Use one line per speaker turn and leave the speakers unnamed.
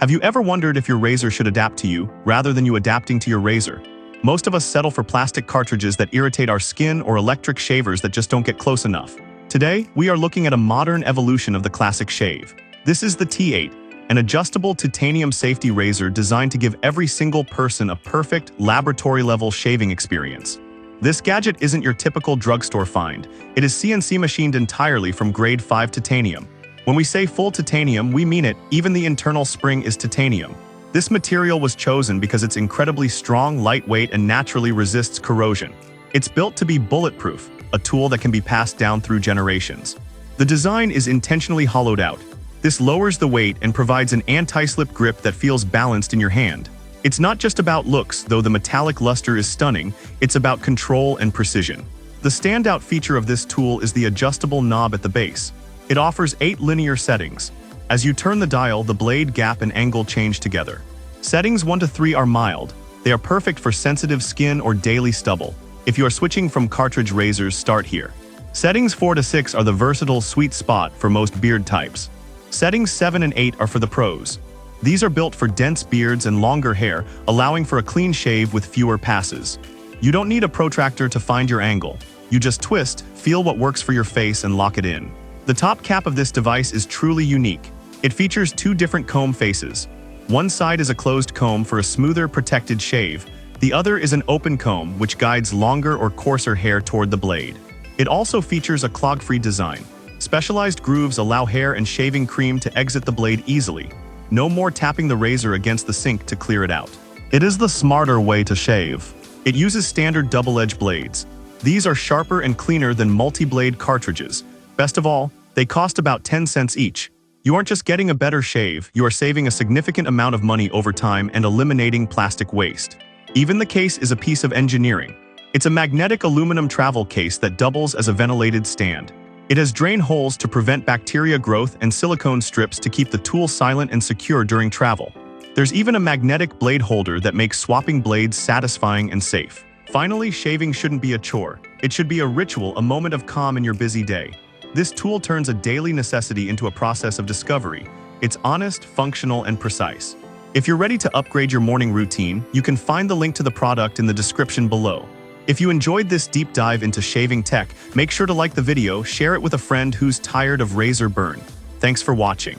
Have you ever wondered if your razor should adapt to you, rather than you adapting to your razor? Most of us settle for plastic cartridges that irritate our skin or electric shavers that just don't get close enough. Today, we are looking at a modern evolution of the classic shave. This is the T8, an adjustable titanium safety razor designed to give every single person a perfect, laboratory-level shaving experience. This gadget isn't your typical drugstore find. It is CNC machined entirely from grade 5 titanium. When we say full titanium, we mean it. Even the internal spring is titanium. This material was chosen because it's incredibly strong, lightweight, and naturally resists corrosion. It's built to be bulletproof, a tool that can be passed down through generations. The design is intentionally hollowed out. This lowers the weight and provides an anti-slip grip that feels balanced in your hand. It's not just about looks, though the metallic luster is stunning, it's about control and precision. The standout feature of this tool is the adjustable knob at the base. It offers 8 linear settings. As you turn the dial, the blade gap and angle change together. Settings 1 to 3 are mild. They are perfect for sensitive skin or daily stubble. If you are switching from cartridge razors, start here. Settings 4 to 6 are the versatile sweet spot for most beard types. Settings 7 and 8 are for the pros. These are built for dense beards and longer hair, allowing for a clean shave with fewer passes. You don't need a protractor to find your angle. You just twist, feel what works for your face, and lock it in. The top cap of this device is truly unique. It features 2 different comb faces. One side is a closed comb for a smoother, protected shave. The other is an open comb, which guides longer or coarser hair toward the blade. It also features a clog-free design. Specialized grooves allow hair and shaving cream to exit the blade easily. No more tapping the razor against the sink to clear it out. It is the smarter way to shave. It uses standard double-edged blades. These are sharper and cleaner than multi-blade cartridges. Best of all, they cost about 10 cents each. You aren't just getting a better shave, you are saving a significant amount of money over time and eliminating plastic waste. Even the case is a piece of engineering. It's a magnetic aluminum travel case that doubles as a ventilated stand. It has drain holes to prevent bacteria growth and silicone strips to keep the tool silent and secure during travel. There's even a magnetic blade holder that makes swapping blades satisfying and safe. Finally, shaving shouldn't be a chore. It should be a ritual, a moment of calm in your busy day. This tool turns a daily necessity into a process of discovery. It's honest, functional, and precise. If you're ready to upgrade your morning routine, you can find the link to the product in the description below. If you enjoyed this deep dive into shaving tech, make sure to like the video, share it with a friend who's tired of razor burn. Thanks for watching.